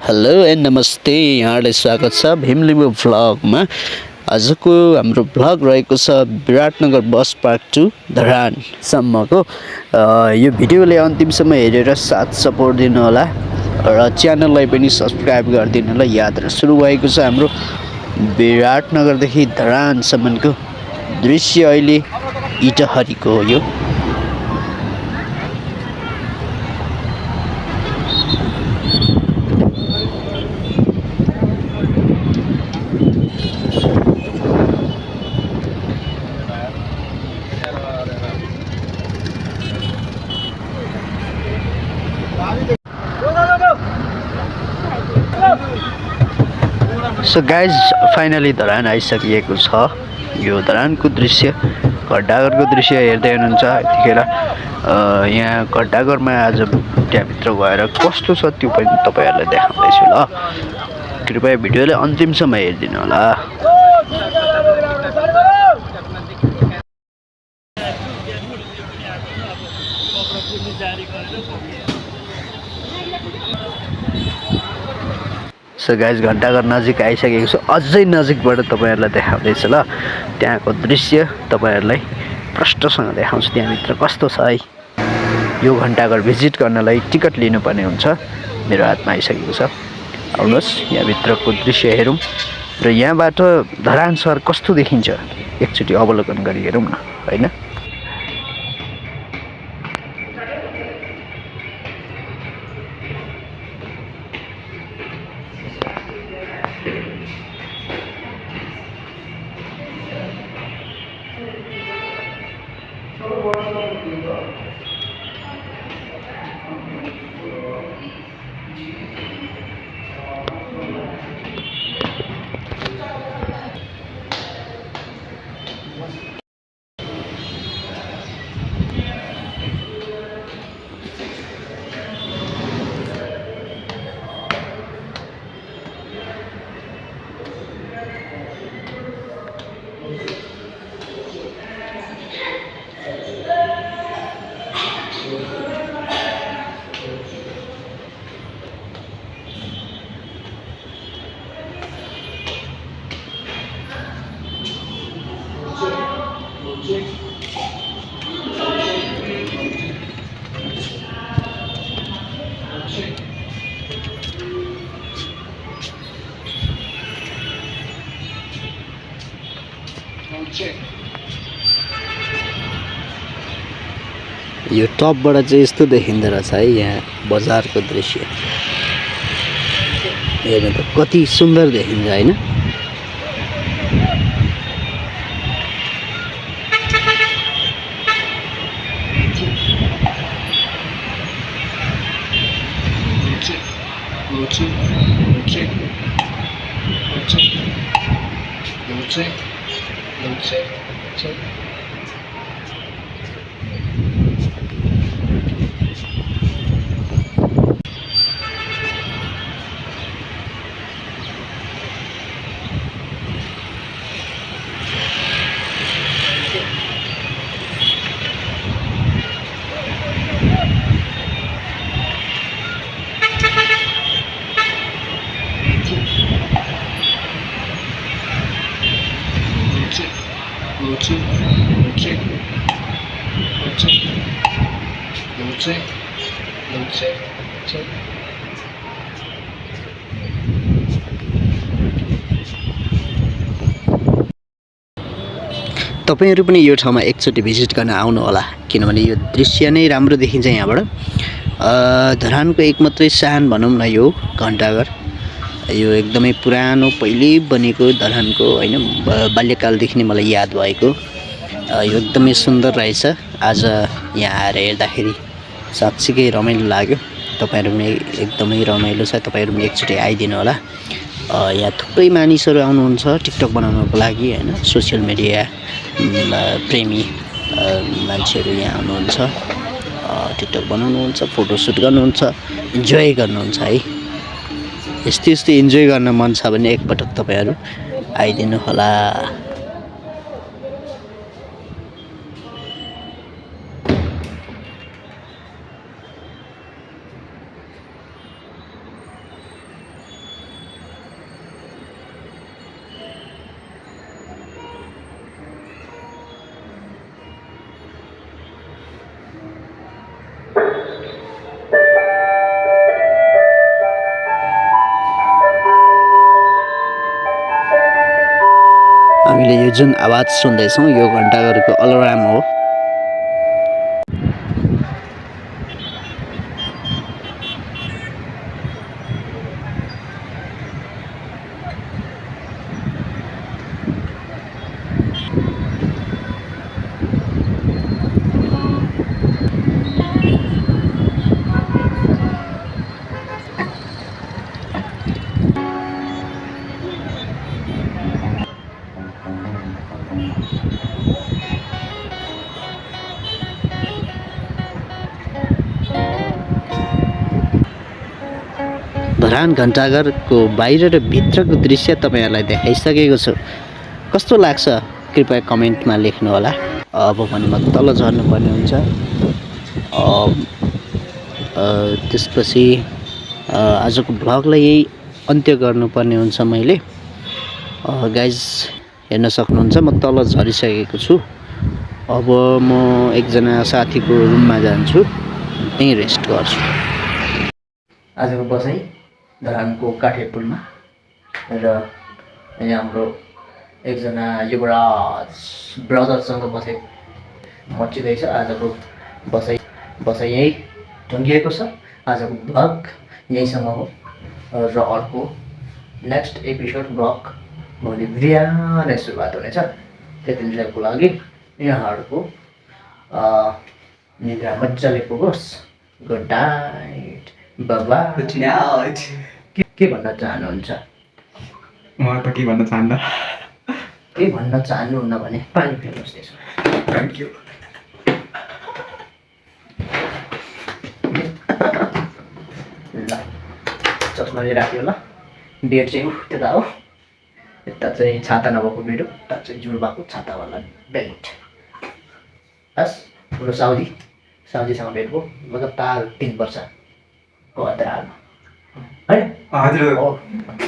Hello and नमस्ते, यहाँलाई स्वागत छ भीमलिम्बू भ्लगमा। आजको हाम्रो भ्लग रहेको छ विराटनगर बस पार्क टु धरानसम्मको। यो भिडियोले अन्तिमसम्म हेरेर साथ सपोर्ट दिनु होला र च्यानललाई पनि सब्सक्राइब गरिदिनु होला। यात्रा सुरु भएको छ हाम्रो विराटनगरदेखि धरानसम्मको दृश्य अहिले इटहरीको हो यो। सो गाइज फाइनली धरान आइसकिएको छ। यो धरानको दृश्य घरडागरको दृश्य हेर्दै हुनुहुन्छ यतिखेर। यहाँ घरडागरमा आज त्यहाँभित्र गएर कस्तो छ त्यो पनि तपाईँहरूलाई देखाउँदैछु ल। कृपया भिडियोलाई अन्तिमसम्म हेरिदिनु होला। सो गाइज घन्टाघर नजिक आइसकेको छु। अझै नजिकबाट तपाईँहरूलाई देखाउँदैछु ल। त्यहाँको दृश्य तपाईँहरूलाई प्रष्टसँग देखाउँछु त्यहाँभित्र कस्तो छ है। यो घन्टाघर भिजिट गर्नलाई टिकट लिनुपर्ने हुन्छ। मेरो हातमा आइसकेको छ। आउनुहोस् यहाँभित्रको दृश्य हेरौँ र यहाँबाट धरान सहर कस्तो देखिन्छ एकचोटि अवलोकन गरी हेरौँ न, होइन? यो टपबाट चाहिँ यस्तो देखिँदो रहेछ है। यहाँ बजारको दृश्य हेर्नु त कति सुन्दर देखिन्छ, होइन? तपाईहरु पनि यो ठाउँमा एकचोटि भिजिट गर्न आउनु होला, किनभने यो दृश्य नै राम्रो देखिन्छ यहाँबाट। धरानको एक मात्रै सानो भनौँ न यो घण्टाघर। यो एकदमै पुरानो पहिले बनेको धरानको, होइन, बाल्यकालदेखि नै मलाई याद भएको। यो एकदमै सुन्दर रहेछ। आज यहाँ आएर हेर्दाखेरि साँच्चीकै रमाइलो लाग्यो। तपाईहरु पनि एकदमै रमाइलो छ। तपाईहरु पनि एकचोटि आइदिनु होला। यहाँ थुप्रै मानिसहरू आउनुहुन्छ टिकटक बनाउनको लागि, होइन? सोसियल मिडिया प्रेमी मान्छेहरू यहाँ आउनुहुन्छ, टिकटक बनाउनुहुन्छ, फोटोसुट गर्नुहुन्छ, इन्जोय गर्नुहुन्छ है। यस्तो यस्तो इन्जोय गर्न मन छ भने एकपटक तपाईहरु आइदिनु होला। हामीले यो जुन आवाज सुन्दैछौँ यो घन्टाघरको अलार्म हो। धरान घन्टाघरको बाहिर र भित्रको दृश्य तपाईँहरूलाई देखाइसकेको छु। कस्तो लाग्छ कृपया कमेन्टमा लेख्नुहोला। अब भने म तल झर्नुपर्ने हुन्छ। त्यसपछि आजको भ्लगलाई यही अन्त्य गर्नुपर्ने हुन्छ मैले। गाइज हेर्न सक्नुहुन्छ म तल झरिसकेको छु। अब म एकजना साथीको रुममा जान्छु, त्यहीँ रेस्ट गर्छु। आजको बसाइ धरानको काठे पुलमा र यहाँ हाम्रो एकजना युवराज ब्रदरसँग बसेको मचिँदैछ। आजको बसाइ यहीँ टुङ्गिएको छ। आजको भ्लग यहीँसम्म हो र अर्को नेक्स्ट एपिसोड भ्लग भोलि बिहानै सुरुवात हुनेछ। त्यतिन्जेलको लागि यहाँहरूको निद्रा मजाले पुगोस्। Good night, bye. Good night. के भन्न चाहनुहुन्छ? म त के भन्न चाहन्न। के भन्न चाहनुहुन्न भने पानी फेर्नुहोस् त्यसमा। Thank you. ल चस्मा चाहिँ राख्यो ल। बेड चाहिँ त्यता हो, यता चाहिँ छाता नभएको बेड हो, यता चाहिँ जुल भएको छातावाला बेड। हस् हाम्रो साउजीसँग भेट भयो लगातार 3 वर्षको अन्तरालमा, होइन? हजुर।